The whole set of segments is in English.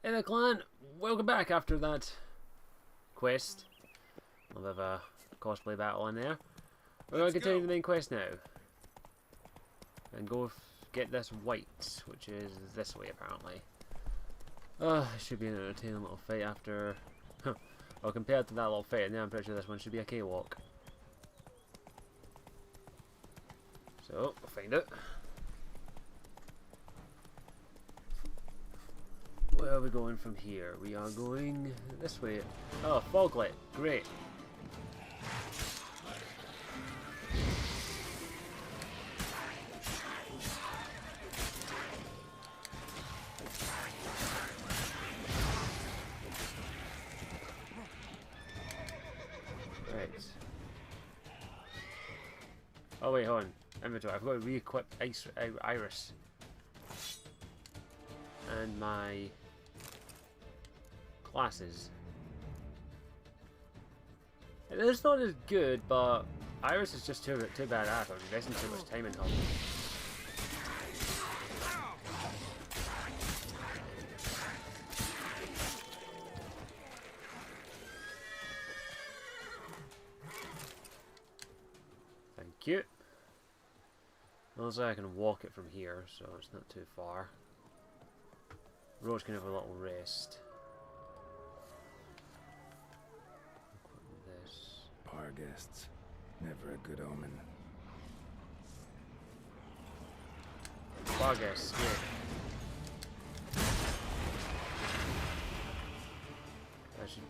Hey there, clan! Welcome back after that quest. A little bit of a cosplay battle in there. We're going to continue the main quest now. And go get this white, which is this way apparently. It should be an entertaining little fight after... well, compared to that little fight, now I'm pretty sure this one should be a cakewalk. So, we'll find it. Where are we going from here? We are going this way. Oh, Foglet. Great. Right. Oh wait, hold on. Inventory. I've got to re-equip Iris. And my classes. It is not as good, but Iris is just too badass. I'm investing too much time in her. Thank you. Also, I can walk it from here, so it's not too far. Roach can have a little rest. This. Bar guests. Never a good omen. Bar guests, yeah. I should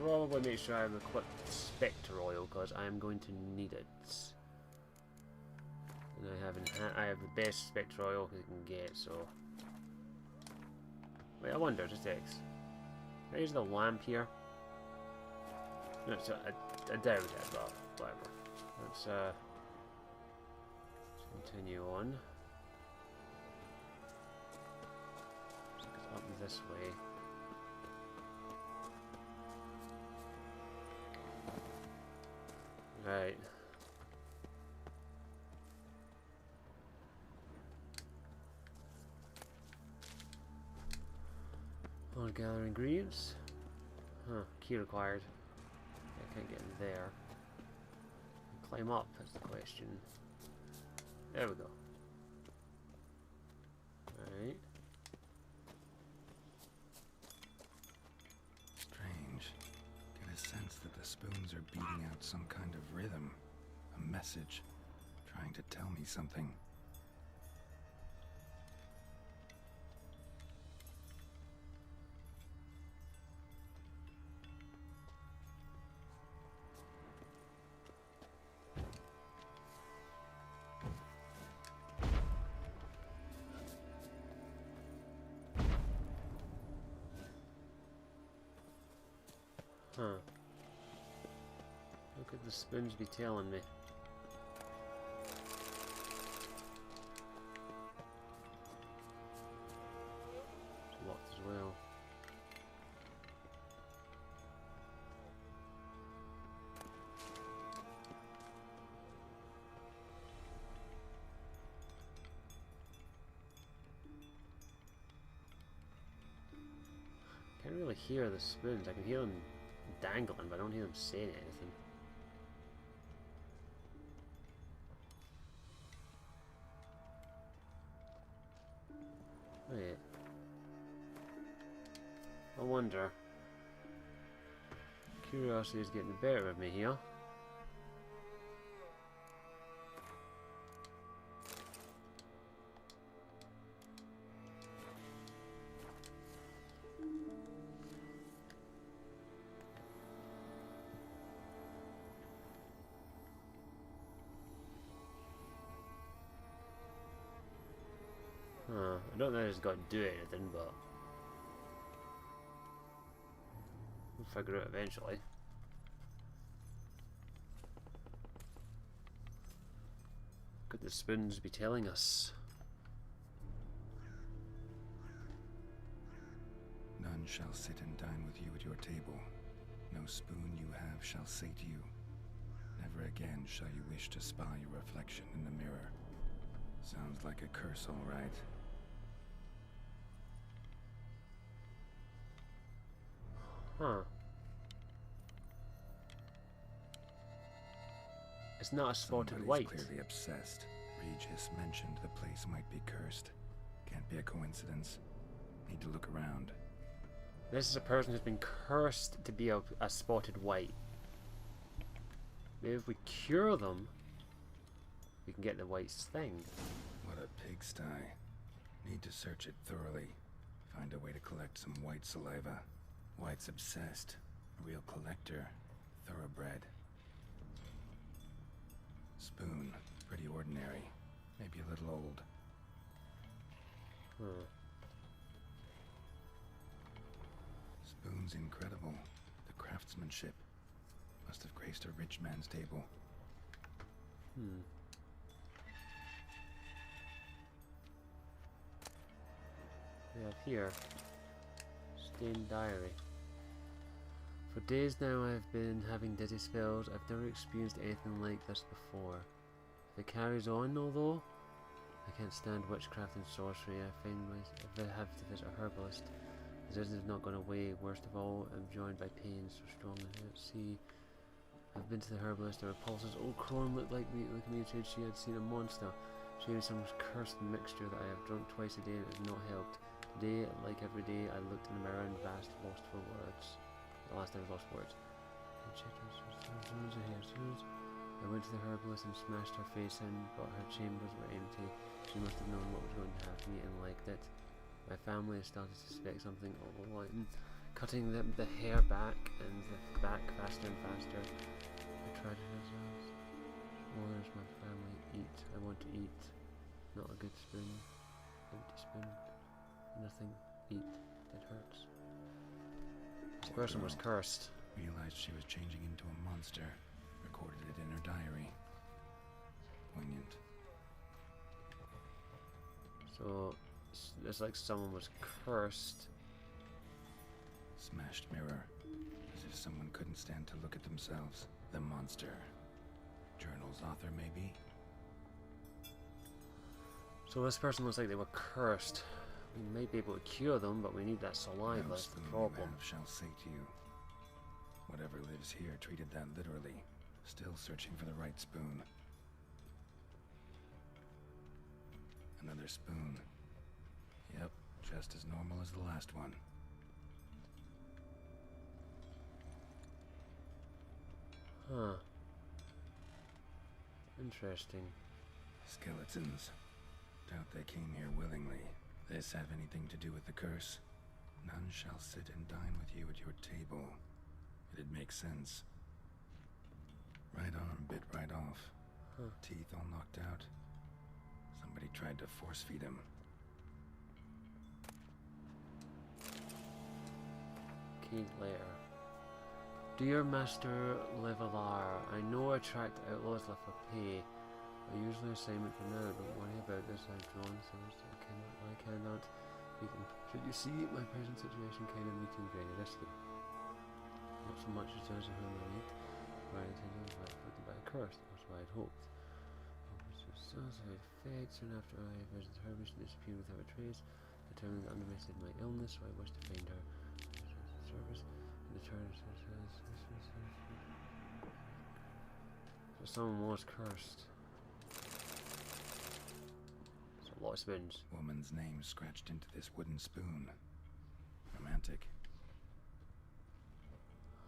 probably make sure I've equipped Spectre Oil because I am going to need it. And I have the best Spectre Oil you can get, so. Wait, I wonder, just X. Can I use the lamp here? No, so I doubt it, but whatever. Let's continue on. Let's get up this way. Right. I'll gather ingredients. Huh, key required. I can't get in there. Climb up, that's the question. There we go. Alright. Strange. Get a sense that the spoons are beating out some kind of rhythm. A message. Trying to tell me something. Huh. What could the spoons be telling me? It's locked as well. Can't really hear the spoons. I can hear them dangling, but I don't hear them saying anything. Wait. I wonder. Curiosity is getting the better of me here. I don't know if it's got to do anything, but we'll figure it out eventually. Could the spoons be telling us? None shall sit and dine with you at your table. No spoon you have shall say to you. Never again shall you wish to spy your reflection in the mirror. Sounds like a curse, all right. It's not a spotted Somebody's white. clearly obsessed. Regis mentioned the place might be cursed. Can't be a coincidence. Need to look around. This is a person who's been cursed to be a spotted white. Maybe if we cure them, we can get the white's thing. What a pigsty. Need to search it thoroughly. Find a way to collect some white saliva. White's obsessed. A real collector. Thoroughbred. Spoon. Pretty ordinary. Maybe a little old. Spoon's incredible. The craftsmanship. Must have graced a rich man's table. We have here stained diary. For days now I've been having dizzy spells. I've never experienced anything like this before. If it carries on, although I can't stand witchcraft and sorcery, if I have to visit a herbalist. The dizziness has not gone away. Worst of all, I'm joined by pain so strong I can't see. I've been to the herbalist. There were pulses. Old Crone looked like me. She had seen a monster. She gave me some cursed mixture that I have drunk twice a day and it has not helped. Today, like every day, I looked in the mirror and lost for words. The last time I lost words. I went to the herbalist and smashed her face in, but her chambers were empty. She must have known what was going to happen to me and liked it. My family has started to suspect something along cutting the hair back and the back faster and faster. I tried it as well. There's my family. Eat. I want to eat. Not a good spoon. Empty spoon. Nothing. Eat. It hurts. This person was cursed. Realized she was changing into a monster. Recorded it in her diary. Poignant. So, it's like someone was cursed. Smashed mirror. As if someone couldn't stand to look at themselves. The monster. Journal's author, maybe? So this person looks like they were cursed. We might be able to cure them, but we need that saliva. That's the problem. Shall say to you. Whatever lives here treated that literally. Still searching for the right spoon. Another spoon. Yep, just as normal as the last one. Huh. Interesting. Skeletons. Doubt they came here willingly. This have anything to do with the curse? None shall sit and dine with you at your table. It'd make sense. Right arm bit right off. Teeth all knocked out. Somebody tried to force feed him. Key layer. Dear Master Levelar, I know I tracked outlaws left for pay. I usually assignment for now, don't worry about this. I've drawn things I cannot beat them. Should you see my present situation kind of meeting very risky? Not so much as those whom I meet, where I intended was afflicted by a curse. That's what I'd hoped. Suicide effect. Soon after I visited her, she disappeared without a trace. Determined that underestimated my illness, so I wished to find her. Service. And the charge says. So someone was cursed. So a lot of spoons. Woman's name scratched into this wooden spoon. Romantic.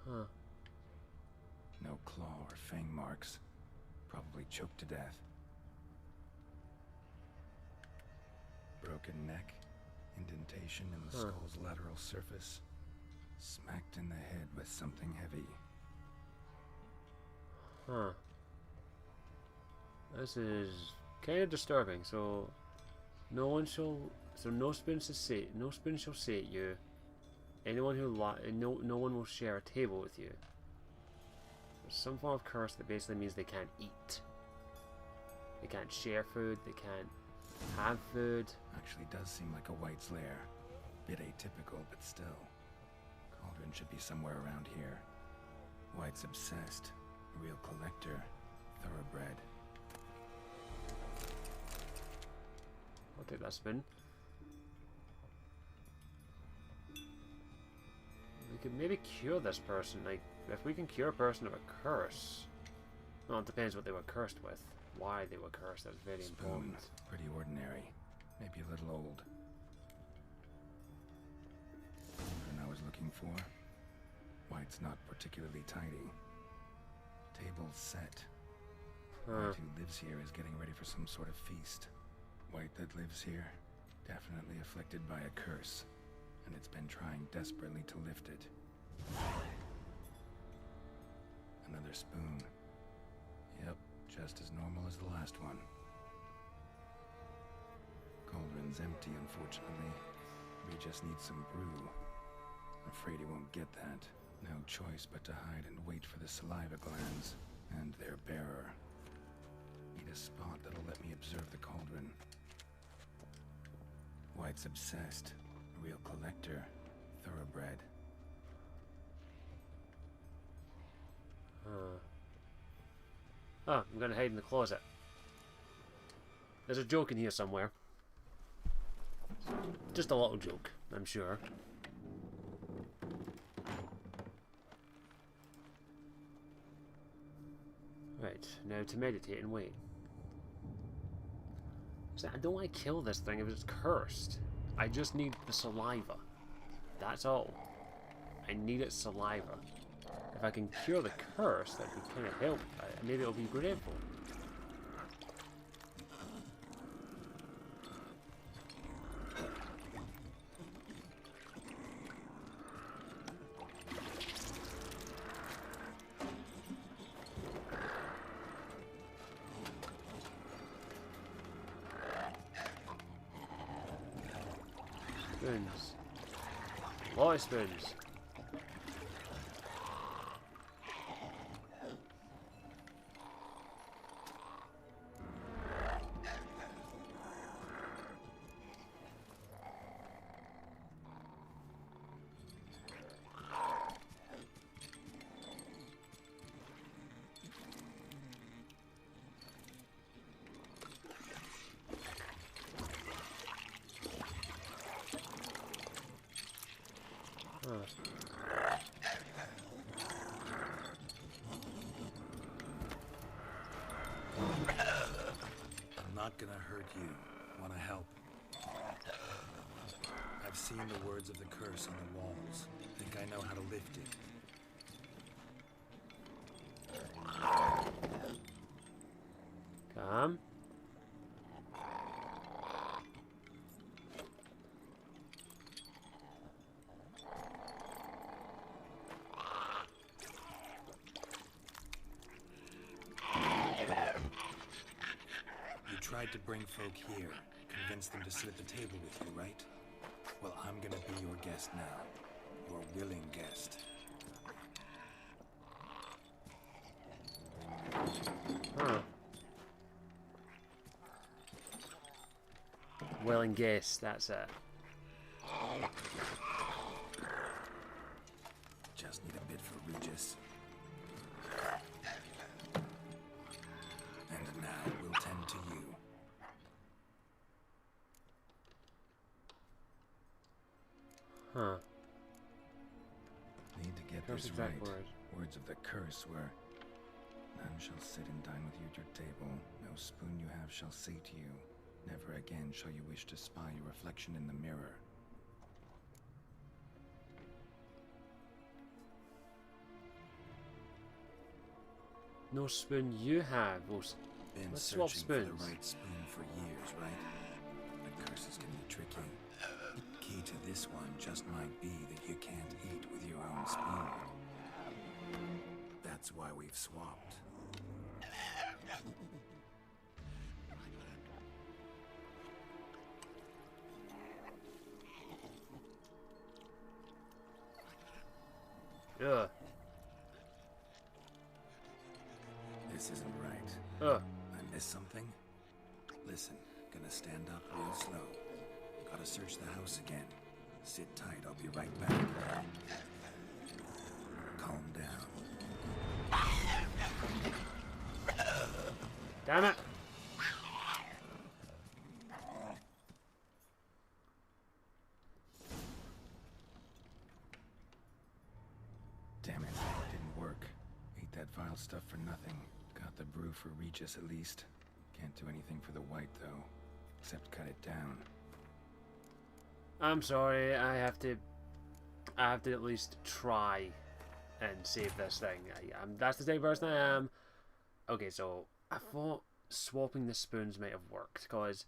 Huh. No claw or fang marks. Probably choked to death. Broken neck. Indentation in the skull's lateral surface. Smacked in the head with something heavy. Huh. This is kind of disturbing. So, no spoon shall sate you. Anyone who no one will share a table with you. There's some form of curse that basically means they can't eat. They can't share food. They can't have food. Actually does seem like a White's lair. Bit atypical, but still. Cauldron should be somewhere around here. White's obsessed. Real collector. Thoroughbred. I'll take that spin. We could maybe cure this person. Like, if we can cure a person of a curse, Well, it depends what they were cursed with. Why they were cursed, that's very Spoon, important. pretty ordinary. Maybe a little old. What I was looking for? White's not particularly tidy. Table set. White who lives here is getting ready for some sort of feast. White that lives here, definitely afflicted by a curse, and it's been trying desperately to lift it. Another spoon. Yep, just as normal as the last one. Cauldron's empty, unfortunately. We just need some brew. Afraid he won't get that. No choice but to hide and wait for the saliva glands and their bearer. Need a spot that'll let me observe the cauldron. White's obsessed. A real collector. Thoroughbred. Oh, I'm gonna hide in the closet. There's a joke in here somewhere. Just a little joke, I'm sure. Right, now to meditate and wait. So I don't want to kill this thing if it's cursed. I just need the saliva. That's all. I need its saliva. If I can cure the curse, that would kind of help. Maybe it'll be grateful. Spoons. A lot of spoons. I'm not gonna hurt you. Wanna help? I've seen the words of the curse on the walls. Think I know how to lift it. Come. You tried to bring folk here, convince them to sit at the table with you, right? Well, I'm gonna be your guest now. Your willing guest. Huh. Willing guess, that's it. Just need a bit for Regis. And now we'll tend to you. Huh. Need to get Curse this exact right. word. Words of the curse were, none shall sit and dine with you at your table. No spoon you have shall say to you, never again shall you wish to spy your reflection in the mirror. No spoon you have. Been Let's swap searching for the spoons. right spoon for years, right? The curses can be tricky. Key to this one just might be that you can't eat with your own spoon. That's why we've swapped. Ugh. This isn't right. Ugh. I missed something? Listen, gonna stand up real slow. Gotta search the house again. Sit tight, I'll be right back. Calm down. Damn it. Damn it, didn't work. Ate that vile stuff for nothing. Got Got the brew for Regis at least. Can't do anything for the white though, except cut it down. I'm sorry, I have to at least try and save this thing. That's the type of person I am. Okay, so I thought swapping the spoons might have worked, because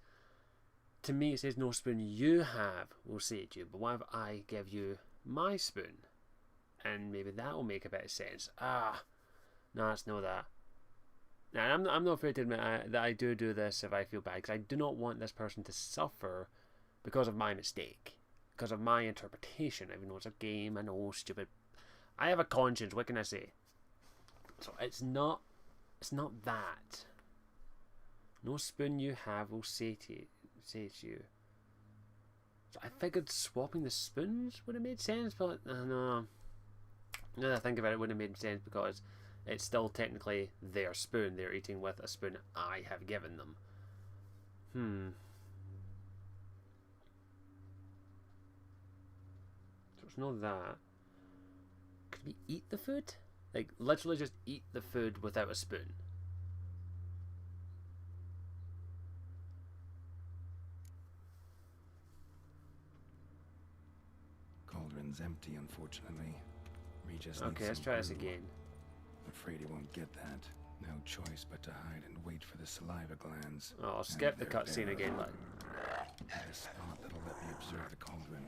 to me it says no spoon you have will save you, but what if I give you my spoon? And maybe that will make a bit of sense. No, it's not that. Now, I'm not afraid to admit that I do this if I feel bad, because I do not want this person to suffer because of my mistake, because of my interpretation. Even though it's a game, I know, stupid. I have a conscience. What can I say? So it's not that. No spoon you have will say to you. So I figured swapping the spoons would have made sense, but no. Now that I think about it, it wouldn't have made sense because it's still technically their spoon. They're eating with a spoon I have given them. So it's not that. Could we eat the food? Like, literally just eat the food without a spoon. Cauldron's empty, unfortunately. Regis Okay, let's try this again. Afraid he won't get that. No choice but to hide and wait for the saliva glands. Oh, I'll skip the cutscene again. Like, At a spot that'll let me observe the cauldron.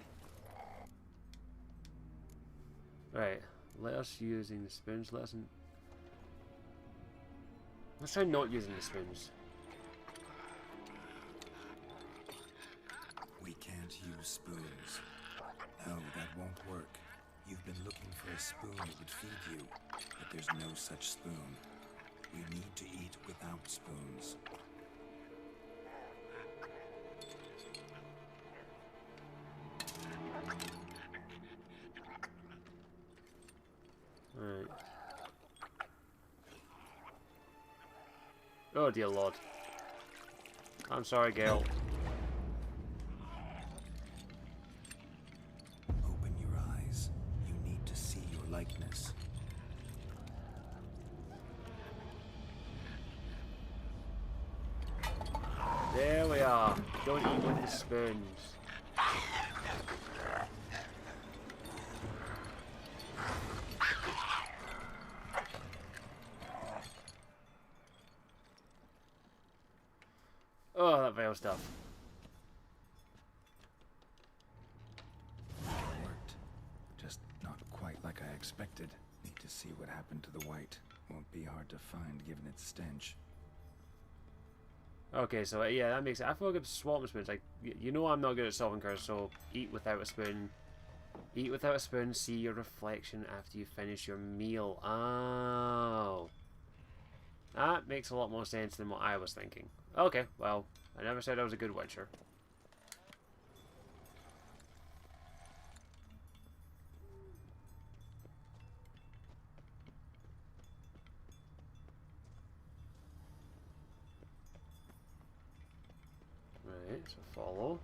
right, let us using the spoons. Let's try not using the spoons. We can't use spoons. No, that won't work. You've been looking for a spoon that would feed you, but there's no such spoon. We need to eat without spoons. Alright. Oh dear Lord. I'm sorry, Gale. Open your eyes. You need to see your likeness. There we are. Don't eat with the spoons. Oh, that veil stuff. Worked. Just not quite like I expected. Need to see what happened to the white. Won't be hard to find given its stench. Okay, so yeah, that makes it. I feel like swapping spoons. Like, you know, I'm not good at solving curves, so eat without a spoon. Eat without a spoon. See your reflection after you finish your meal. Oh, that makes a lot more sense than what I was thinking. Okay, well, I never said I was a good Witcher. Right, so follow.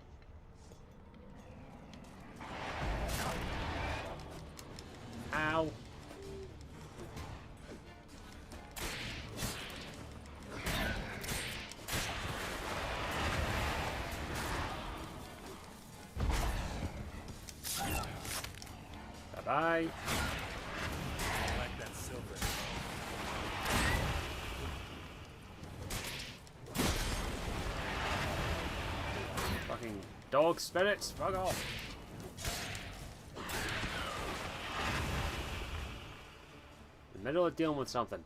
Ow! Bye-bye. Like that silver. Fucking dog spirits, fuck off. In the middle of dealing with something.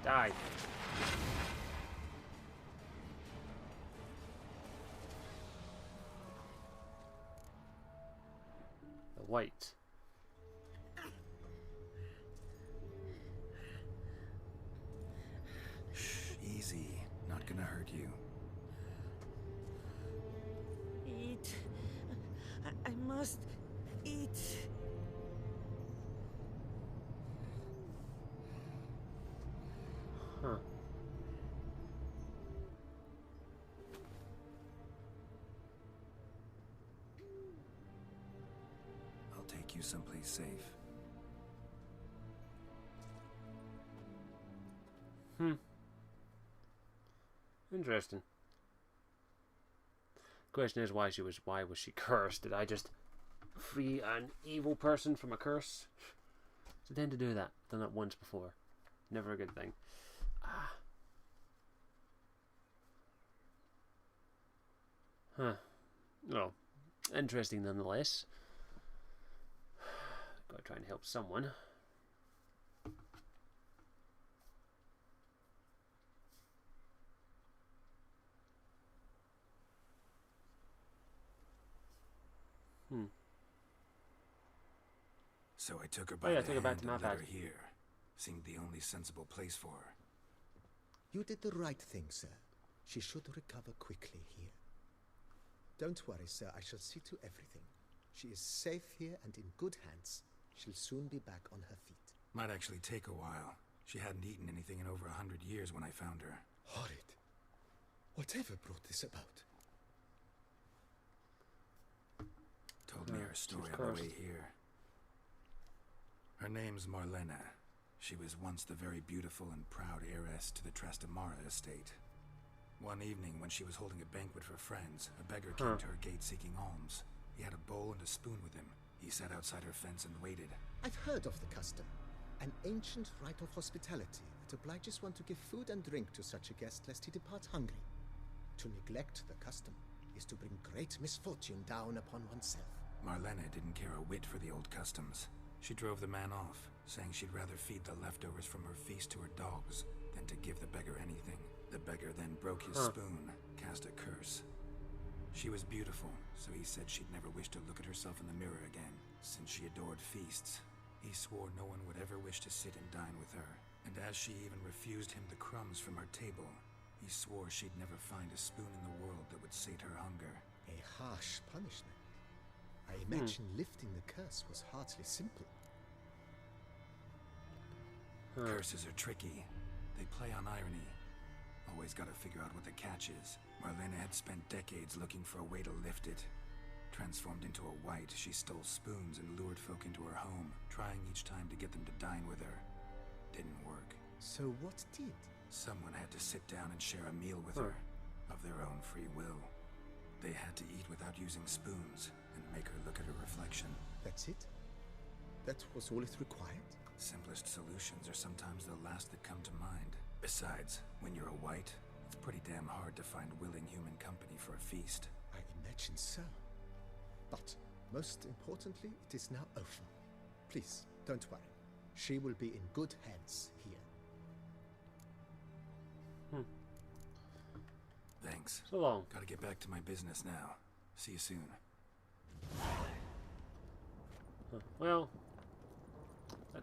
Die. The white. Shh, easy. Not gonna hurt you. Eat. I must eat. Huh. you someplace safe. Interesting. Question is why was she cursed? Did I just free an evil person from a curse? I tend to do that. Done that once before. Never a good thing. Well, interesting nonetheless. Gotta try and help someone. So I took her by the took her back hand to my and led pad. her here. Seemed the only sensible place for her. You did the right thing, sir. She should recover quickly here. Don't worry, sir. I shall see to everything. She is safe here and in good hands. She'll soon be back on her feet. Might actually take a while. She hadn't eaten anything in over 100 years when I found her. Horrid. Whatever brought this about? Told me her story she's on the way cursed. here. Her name's Marlena. She was once the very beautiful and proud heiress to the Trastamara estate. One evening, when she was holding a banquet for friends, a beggar came to her gate seeking alms. He had a bowl and a spoon with him. He sat outside her fence and waited. I've heard of the custom. An ancient rite of hospitality that obliges one to give food and drink to such a guest lest he depart hungry. To neglect the custom is to bring great misfortune down upon oneself. Marlena didn't care a whit for the old customs. She drove the man off, saying she'd rather feed the leftovers from her feast to her dogs than to give the beggar anything. The beggar then broke his spoon, cast a curse. She was beautiful, so he said she'd never wish to look at herself in the mirror again. Since she adored feasts, he swore no one would ever wish to sit and dine with her. And as she even refused him the crumbs from her table, he swore she'd never find a spoon in the world that would sate her hunger. A harsh punishment. I imagine lifting the curse was hardly simple. Curses are tricky. They play on irony. Always gotta figure out what the catch is. Marlena had spent decades looking for a way to lift it. Transformed into a wight, she stole spoons and lured folk into her home, trying each time to get them to dine with her. Didn't work. So what did? Someone had to sit down and share a meal with her, of their own free will. They had to eat without using spoons, and make her look at her reflection. That's it? That was all it required? Simplest solutions are sometimes the last that come to mind. Besides, when you're a wight, it's pretty damn hard to find willing human company for a feast. I imagine so. But, most importantly, it is now over. Please, don't worry. She will be in good hands here. Thanks. So long. Gotta get back to my business now. See you soon. Well,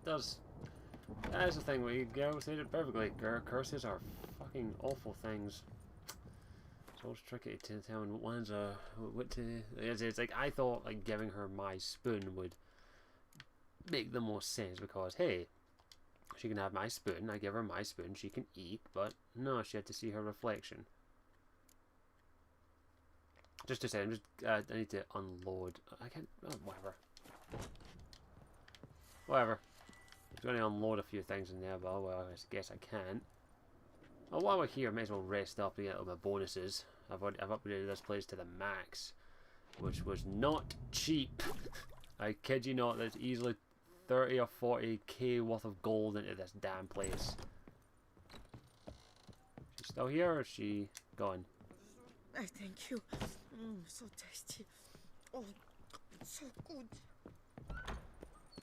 that's the thing. We go said it perfectly. Curses are fucking awful things. So it's tricky to tell what ones are what to. It's like I thought like giving her my spoon would make the most sense because hey, she can have my spoon. I give her my spoon. She can eat, but no, she had to see her reflection. Just to say, I need to unload. I can't. Oh, whatever. Whatever. I'm going to unload a few things in there, but well, I guess I can. Well, while we're here, I may as well rest up and get all my bonuses. I've upgraded this place to the max, which was not cheap. I kid you not. There's easily 30 or 40k worth of gold into this damn place. She's still here, or is she gone? I thank you. So tasty. Oh, so good.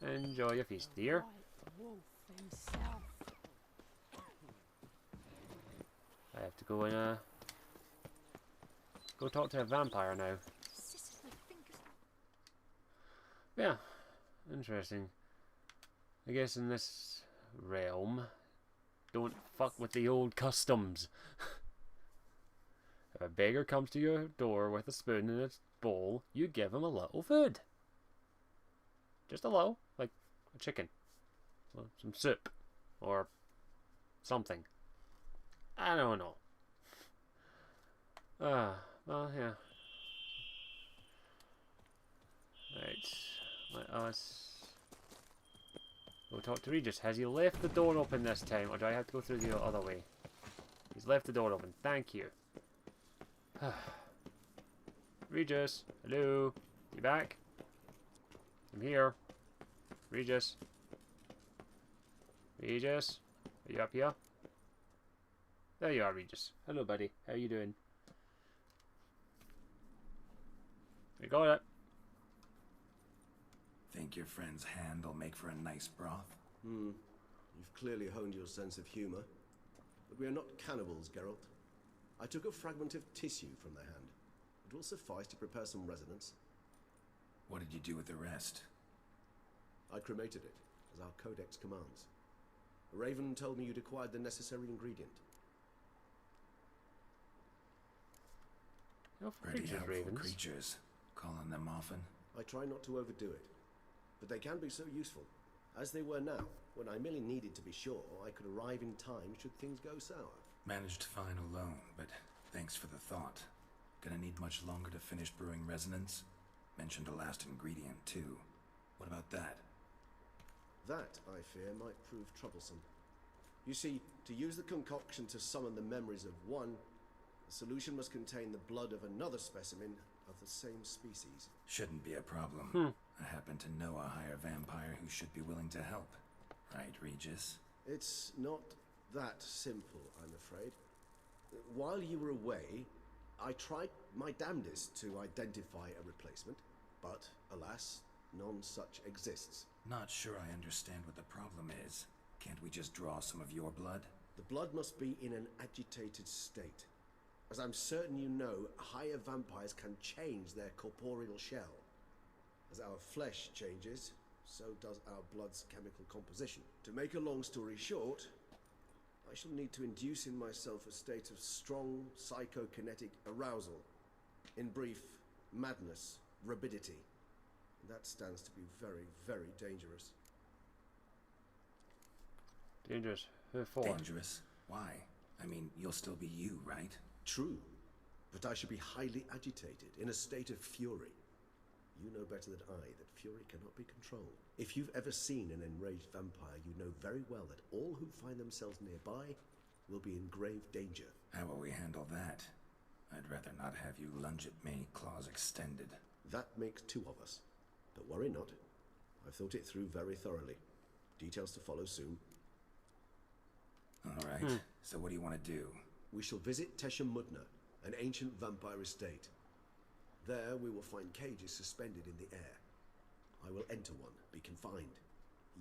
Enjoy your feast, dear. The wolf himself. I have to go and go talk to a vampire now. Scissors my fingers. Yeah, interesting. I guess in this realm, don't fuck with the old customs. If a beggar comes to your door with a spoon and a bowl, you give him a little food. Just a little, like a chicken. Well, some soup. Or something. I don't know. Well, yeah. Right. let us go talk to Regis. Has he left the door open this time, or do I have to go through the other way? He's left the door open. Thank you. Regis, hello. You back? I'm here. Regis. Regis, are you up here? There you are, Regis. Hello, buddy. How you doing? We got it. Think your friend's hand will make for a nice broth? You've clearly honed your sense of humor. But we are not cannibals, Geralt. I took a fragment of tissue from their hand. It will suffice to prepare some resonance. What did you do with the rest? I cremated it, as our codex commands. Raven told me you'd acquired the necessary ingredient. No Pretty creatures, helpful Ravens. creatures. Calling them often. I try not to overdo it, but they can be so useful, as they were now, when I merely needed to be sure I could arrive in time should things go sour. Managed fine alone, but thanks for the thought. Gonna need much longer to finish brewing resonance? Mentioned a last ingredient, too. What about that? That, I fear, might prove troublesome. You see, to use the concoction to summon the memories of one, the solution must contain the blood of another specimen of the same species. Shouldn't be a problem. I happen to know a higher vampire who should be willing to help. Right, Regis? It's not that simple, I'm afraid. While you were away, I tried my damnedest to identify a replacement, but alas, none such exists. Not sure I understand what the problem is. Can't we just draw some of your blood? The blood must be in an agitated state. As I'm certain you know, higher vampires can change their corporeal shell. As our flesh changes, so does our blood's chemical composition. To make a long story short, I shall need to induce in myself a state of strong psychokinetic arousal. In brief, madness, rabidity. That stands to be very, very dangerous. Dangerous. Who for? Dangerous? Why? I mean, you'll still be you, right? True, but I should be highly agitated, in a state of fury. You know better than I that fury cannot be controlled. If you've ever seen an enraged vampire, you know very well that all who find themselves nearby will be in grave danger. How will we handle that? I'd rather not have you lunge at me, claws extended. That makes two of us. But worry not. I've thought it through very thoroughly. Details to follow soon. All right, so what do you want to do? We shall visit Teshem Mudna, an ancient vampire estate. There we will find cages suspended in the air. I will enter one, be confined.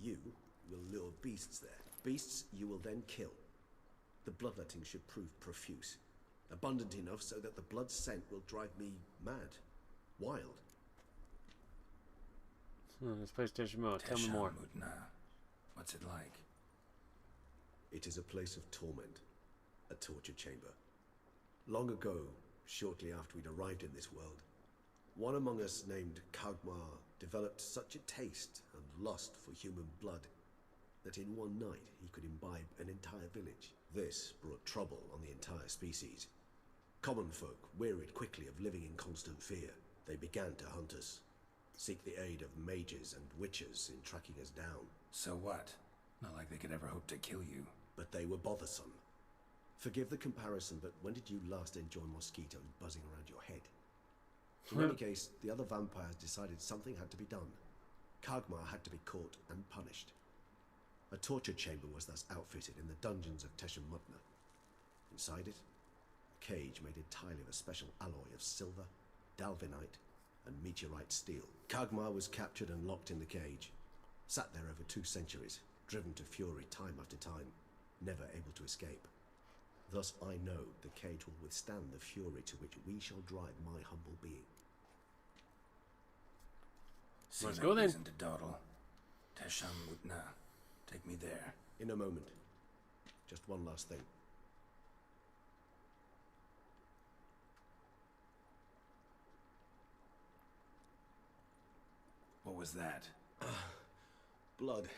You will lure beasts there. Beasts you will then kill. The bloodletting should prove profuse. Abundant enough so that the blood scent will drive me mad. Wild. This place, Teshimo. Tell me Teshem more. Mudna. What's it like? It is a place of torment. A torture chamber. Long ago, shortly after we'd arrived in this world, one among us named Kagmar developed such a taste and lust for human blood that in one night he could imbibe an entire village. This brought trouble on the entire species. Common folk wearied quickly of living in constant fear. They began to hunt us, seek the aid of mages and witches in tracking us down. So what? Not like they could ever hope to kill you. But they were bothersome. Forgive the comparison, but when did you last enjoy mosquitoes buzzing around your head? In any case, the other vampires decided something had to be done. Kagmar had to be caught and punished. A torture chamber was thus outfitted in the dungeons of Teshem Mudna. Inside it, a cage made entirely of a special alloy of silver, dalvinite, and meteorite steel. Kagmar was captured and locked in the cage. Sat there over 2 centuries, driven to fury time after time, never able to escape. Thus I know the cage will withstand the fury to which we shall drive my humble being. Let's go then. Reason to dawdle. Teshem Mudna. Take me there. In a moment. Just one last thing. What was that? Blood.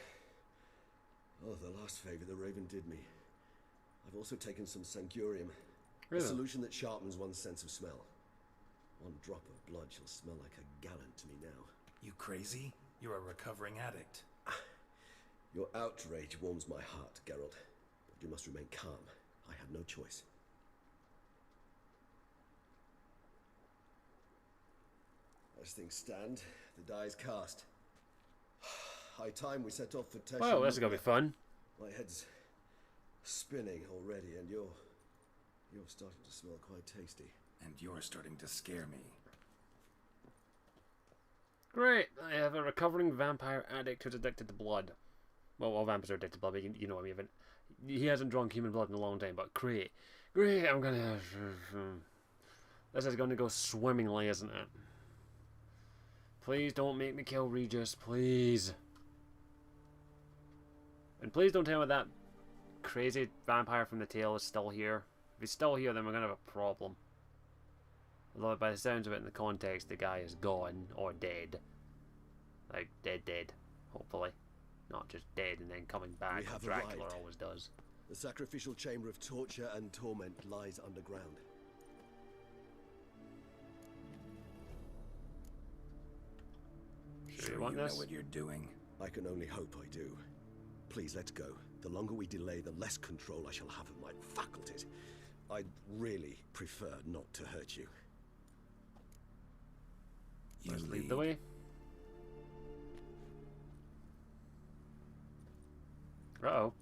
Oh, the last favor the Raven did me. I've also taken some Sangurium. Really? A solution that sharpens one's sense of smell. One drop of blood shall smell like a gallon to me now. You crazy? You're a recovering addict. Your outrage warms my heart, Geralt. But you must remain calm. I have no choice. As things stand, the die is cast. High time we set off for Tesh. Well, this is gonna be fun. My head's spinning already, and you're starting to smell quite tasty. And you're starting to scare me. Great. I have a recovering vampire addict who's addicted to blood. Well, all vampires are addicted to blood, but you know what I mean. He hasn't drunk human blood in a long time, but great. Great, I'm gonna... This is gonna go swimmingly, isn't it? Please don't make me kill Regis, please. And please don't tell me that crazy vampire from the tail is still here. If he's still here, then we're gonna have a problem. Although by the sounds of it in the context, the guy is gone or dead. Like, dead, hopefully. Not just dead and then coming back, We have like Dracula arrived. always does. The sacrificial chamber of torture and torment lies underground. Sure you want know this? what you're doing? I can only hope I do. Please, let's go. The longer we delay, the less control I shall have of my faculties. I'd really prefer not to hurt you. You Let's lead lead. the way. Uh-oh.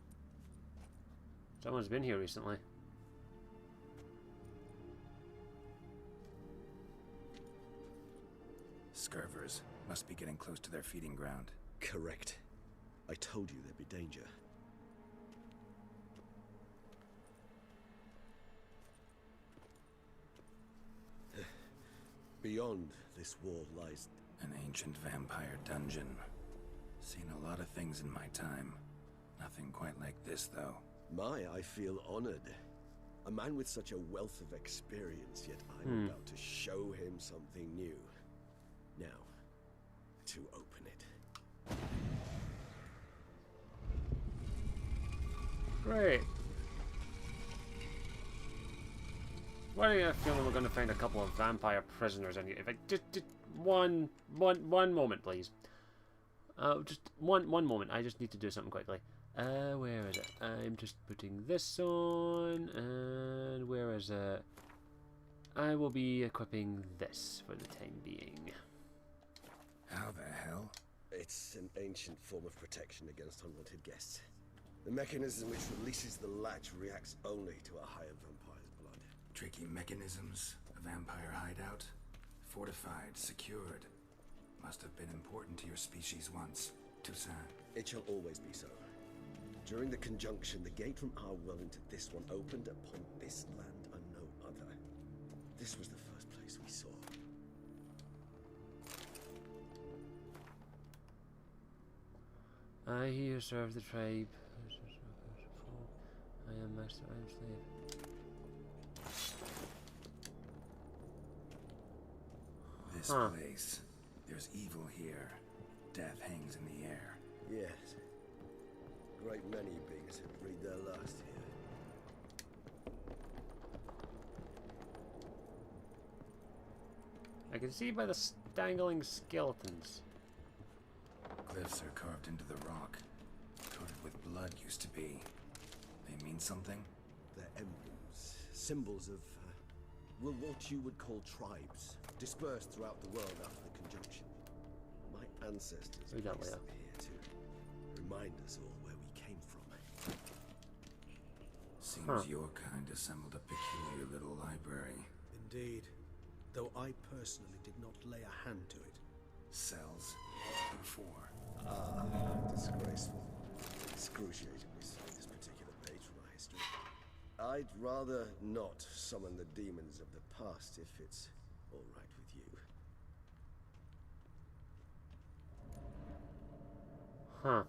Someone's been here recently. Scurvers must be getting close to their feeding ground. Correct. I told you there'd be danger. Beyond this wall lies... An ancient vampire dungeon. Seen a lot of things in my time. Nothing quite like this, though. I feel honored. A man with such a wealth of experience, yet I'm about to show him something new. Now, to open it. Great. Why do you have a feeling we're going to find a couple of vampire prisoners in here? If I just one moment, please. Just one moment. I just need to do something quickly. Where is it? I'm just putting this on, and where is it? I will be equipping this for the time being. How the hell? It's an ancient form of protection against unwanted guests. The mechanism which releases the latch reacts only to a higher vampire's blood. Tricky mechanisms, a vampire hideout, fortified, secured. Must have been important to your species once, Toussaint. It shall always be so. During the conjunction, the gate from our well into this one opened upon this land and no other. This was the first place we saw. I here serve the tribe. I am master, I am slave. This place. There's evil here. Death hangs in the air. Yes. Great many beings have breathed their last here. I can see by the dangling skeletons. Glyphs are carved into the rock. Coated with blood used to be. They mean something? They're emblems, symbols of, well, what you would call tribes, dispersed throughout the world after the conjunction. My ancestors Read that placed later. them here to remind us all where we came from. Seems your kind assembled a peculiar little library. Indeed, though I personally did not lay a hand to it. Cells. Who for? Disgraceful. Excruciatingly so, this particular page from our history. I'd rather not summon the demons of the past if it's all right with you. Huh.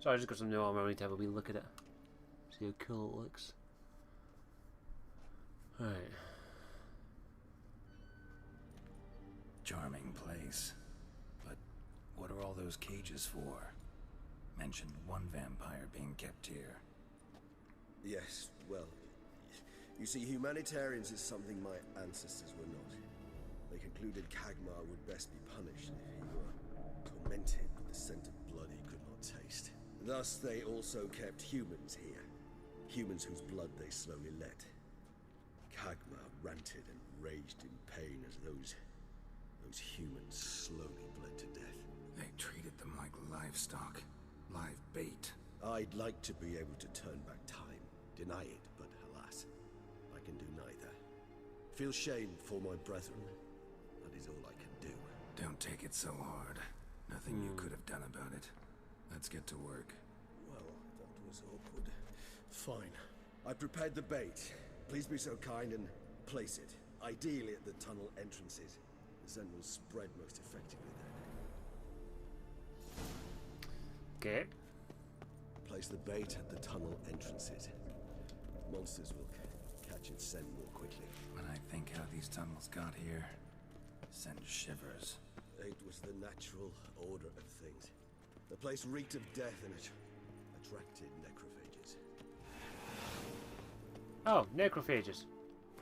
So I just got some new armor. I need to have a wee look at it. See how cool it looks. Alright. Charming place. But what are all those cages for? Mentioned one vampire being kept here. Yes, well, you see, humanitarians is something my ancestors were not. They concluded Kagmar would best be punished if he were fermented with the scent of blood he could not taste. Thus they also kept humans here. Humans whose blood they slowly let. Kagma ranted and raged in pain as those humans slowly bled to death. They treated them like livestock. Live bait. I'd like to be able to turn back time, deny it, but alas, I can do neither. Feel shame for my brethren. That is all I can do. Don't take it so hard. Nothing you could have done about it. Let's get to work. Well, that was awkward. Fine. I prepared the bait. Please be so kind and place it. Ideally at the tunnel entrances. The scent will spread most effectively there. Okay. Place the bait at the tunnel entrances. Monsters will catch its scent more quickly. When I think how these tunnels got here, send shivers. It was the natural order of things. The place reeked of death and it attracted necrophages. Oh, necrophages.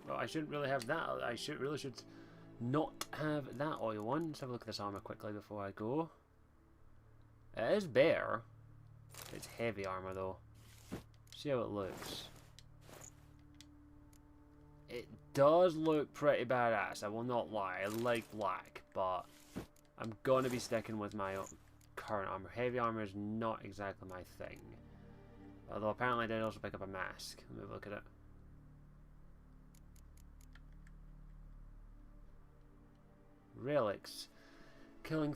Well, I shouldn't really have that. I really should not have that oil on. Let's have a look at this armor quickly before I go. It is bare. It's heavy armor though. See how it looks. It does look pretty badass, I will not lie. I like black, but I'm gonna be sticking with my current armor. Heavy armor is not exactly my thing. Although apparently I did also pick up a mask. Let me have a look at it. Relics. Killing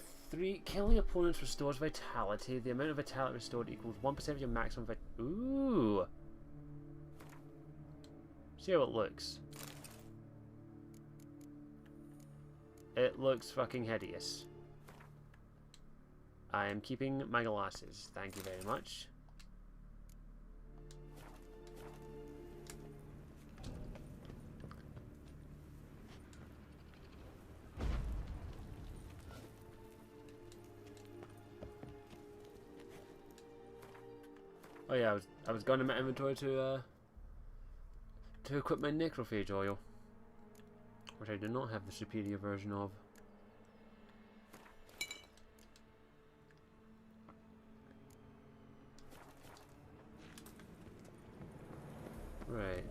opponents restores vitality. The amount of vitality restored equals 1% of your maximum Ooh! See how it looks. It looks fucking hideous. I am keeping my glasses. Thank you very much. Oh yeah, I was going to my inventory to equip my necrophage oil, which I do not have the superior version of. Right.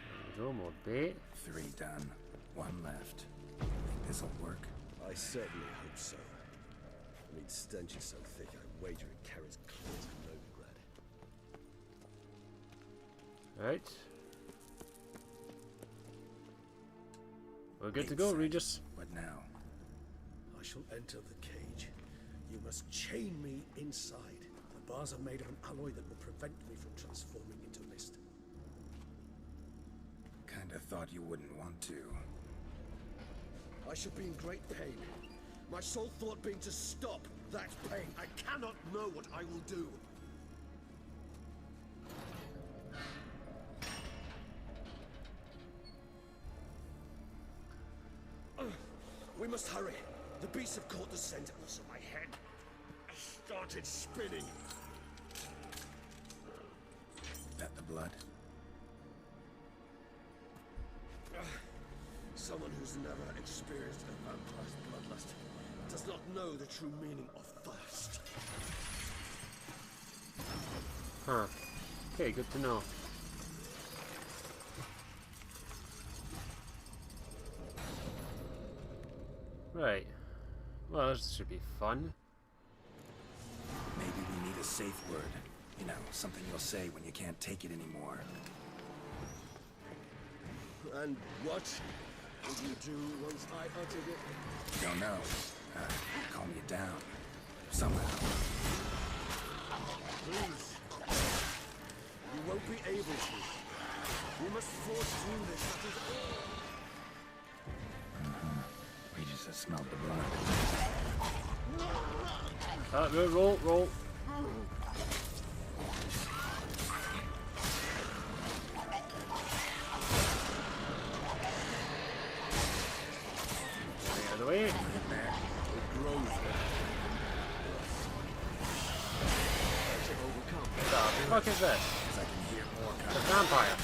There we go, more bait. 3 done. 1 left. Think this'll work? I certainly hope so. I mean, stench is so thick, I wager it carries clear to Novigrad. Right. We're good to go, Regis. What now? I shall enter the cage. You must chain me inside. The bars are made of an alloy that will prevent me from transforming into mist. Kinda thought you wouldn't want to. I shall be in great pain. My sole thought being to stop that pain. I cannot know what I will do. We must hurry. The beasts have caught the scent, and also my head started spinning. That the blood? Someone who's never experienced a vampire's bloodlust does not know the true meaning of thirst. Huh. Okay, good to know. Right. Well, this should be fun. Maybe we need a safe word. You know, something you'll say when you can't take it anymore. And what would you do once I uttered it? Don't know. Calm you down. Somehow. Please. You won't be able to. You must force through this, that is all. Regis has smelled the blood. Roll. Out of the way. It grows there. To overcome. What the fuck is this? I can hear more It's a coming. vampire.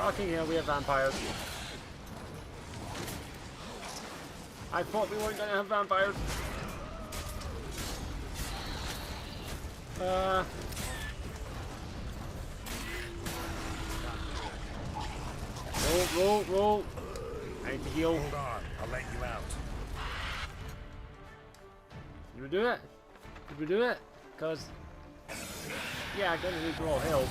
Fucking hell, we have vampires. I thought we weren't gonna have vampires. Roll. I need to heal. Hold on, I'll let you out. Did we do it? Did we do it? Because, yeah, I gotta need to roll help.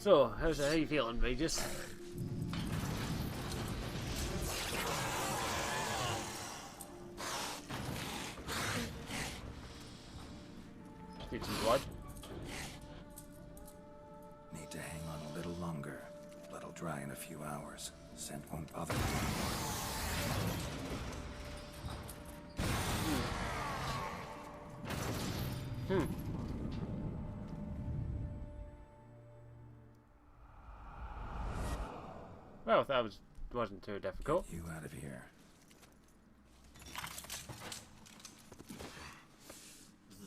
So, how you feeling, Regis? Need some blood. Need to hang on a little longer. Blood'll dry in a few hours. Scent won't bother me. Well, that wasn't too difficult. Get you out of here.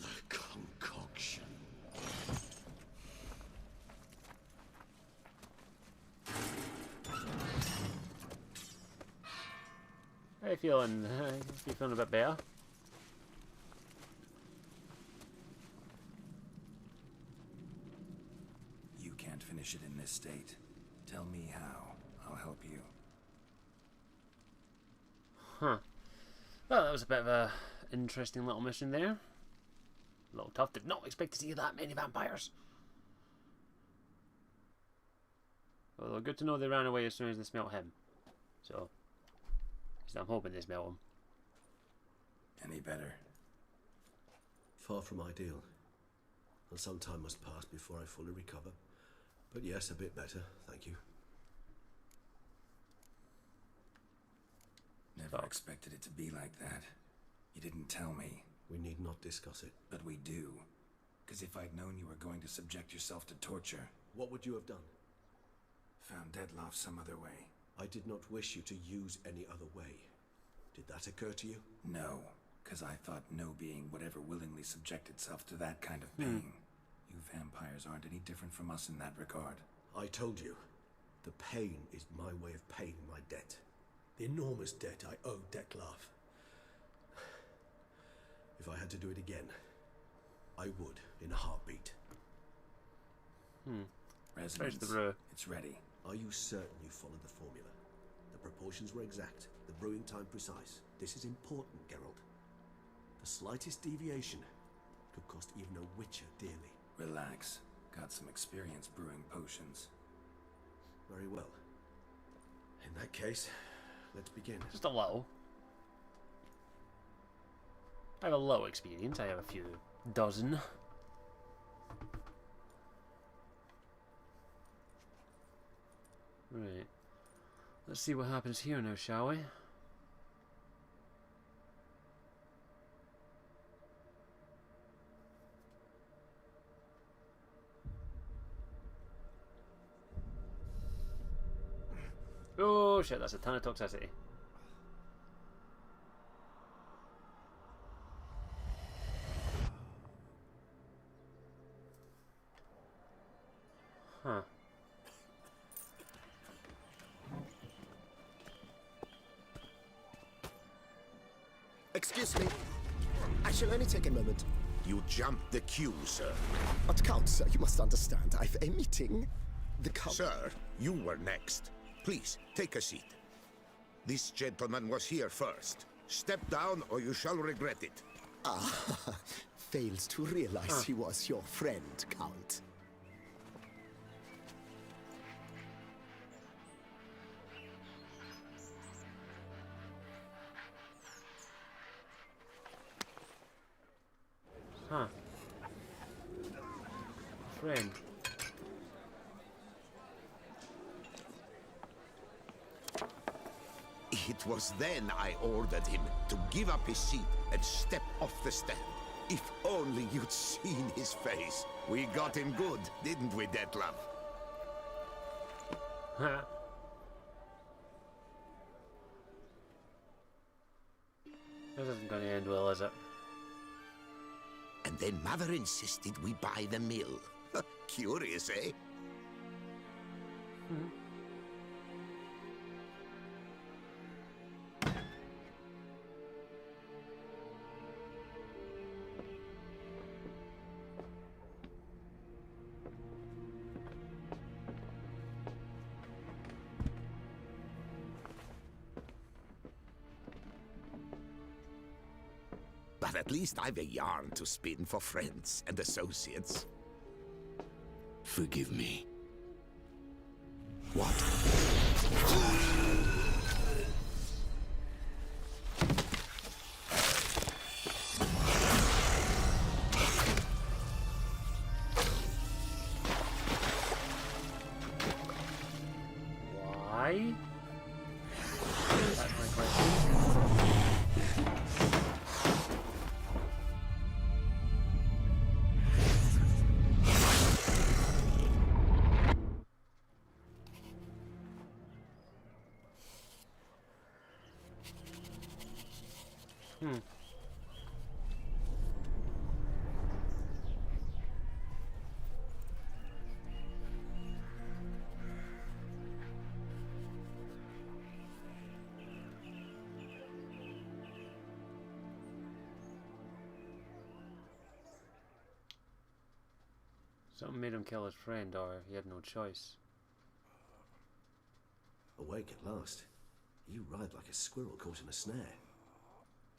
The concoction. How you feeling? You feeling a bit better? You can't finish it in this state. Tell me how. I'll help you. Huh. Well, that was a bit of a interesting little mission there. A little tough. Did not expect to see that many vampires. Although good to know they ran away as soon as they smelt him. So, I'm hoping they smell him. Any better? Far from ideal. And some time must pass before I fully recover. But yes, a bit better, thank you. Never expected it to be like that. You didn't tell me. We need not discuss it. But we do. Because if I'd known you were going to subject yourself to torture... What would you have done? Found Dettlaff some other way. I did not wish you to use any other way. Did that occur to you? No, because I thought no being would ever willingly subject itself to that kind of pain. You vampires aren't any different from us in that regard. I told you, the pain is my way of paying my debt. The enormous debt I owe Dettlaff. If I had to do it again, I would in a heartbeat. Resonance, the brew? It's ready. Are you certain you followed the formula? The proportions were exact, the brewing time precise. This is important, Geralt. The slightest deviation could cost even a witcher dearly. Relax. Got some experience brewing potions. Very well. In that case, let's begin. Just a little. I have a low experience. I have a few dozen. Right. Let's see what happens here now, shall we? Oh shit, that's a ton of toxicity. Huh. Excuse me. I shall only take a moment. You jumped the queue, sir. But Count, sir, you must understand. I've a meeting. The Count... Sir, you were next. Please, take a seat. This gentleman was here first. Step down or you shall regret it. Ah, fails to realize he was your friend, Count. Huh. Friend. It was then I ordered him to give up his seat and step off the stand. If only you'd seen his face. We got him good, didn't we, Dettlaff? This isn't going to end well, is it? And then Mother insisted we buy the mill. Curious, eh? But at least I've a yarn to spin for friends and associates. Forgive me. What? Why? That's my question. Something made him kill his friend, or he had no choice. Awake at last. You writhed like a squirrel caught in a snare.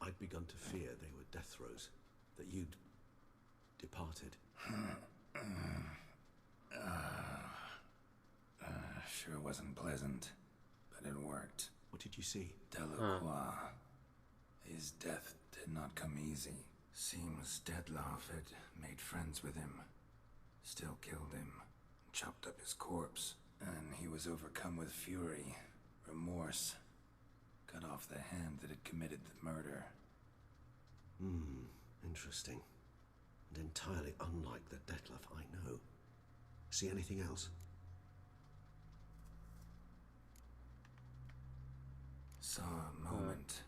I'd begun to fear they were death throes, that you'd departed. Sure wasn't pleasant, but it worked. What did you see? Delacroix. His death did not come easy. Seems Dettlaff had made friends with him. Still killed him, chopped up his corpse, and he was overcome with fury, remorse. Cut off the hand that had committed the murder. Interesting. And entirely unlike the Dettlaff I know. See anything else? Saw a moment.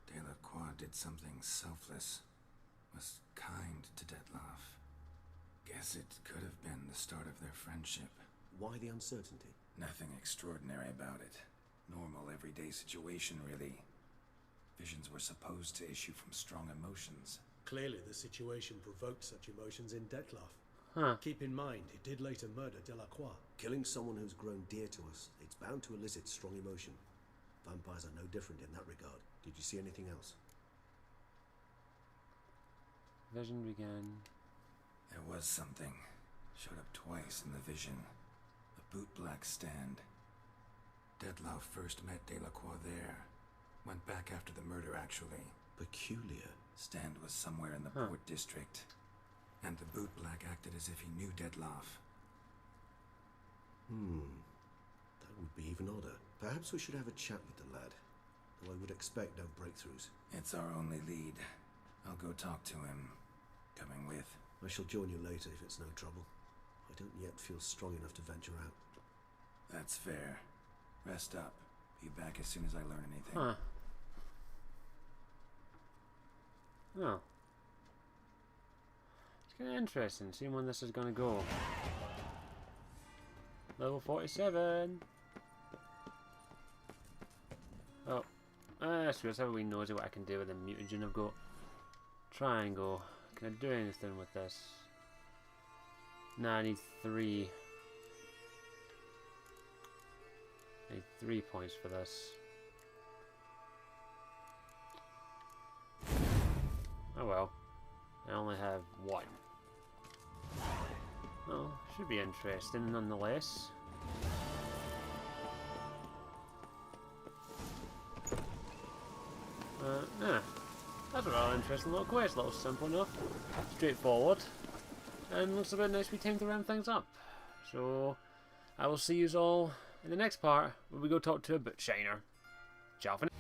Delacroix did something selfless. Was kind to Dettlaff. Guess it could have been the start of their friendship. Why the uncertainty? Nothing extraordinary about it. Normal, everyday situation, really. Visions were supposed to issue from strong emotions. Clearly the situation provoked such emotions in Dettlaff. Huh. Keep in mind, he did later murder Delacroix. Killing someone who's grown dear to us, it's bound to elicit strong emotion. Vampires are no different in that regard. Did you see anything else? Vision began. There was something. Showed up twice in the vision. A bootblack stand. Dettlaff first met Delacroix there. Went back after the murder, actually. Peculiar. Stand was somewhere in the port district. And the bootblack acted as if he knew Dettlaff. That would be even odder. Perhaps we should have a chat with the lad. Though I would expect no breakthroughs. It's our only lead. I'll go talk to him. Coming with. I shall join you later if it's no trouble. I don't yet feel strong enough to venture out. That's fair. Rest up. Be back as soon as I learn anything. Huh. Oh. It's kind of interesting seeing when this is going to go. Level 47. Oh. Screw it. Have a wee nosy what I can do with the mutagen I've got. Triangle. Can I do anything with this? Nah, I need 3. I need 3 points for this. Oh well. I only have 1. Well, should be interesting nonetheless. Yeah. That's a rather interesting little quest, a little simple enough, straightforward, and looks a bit nice we time to round things up. So, I will see you all in the next part, where we go talk to a boot shiner. Ciao for now.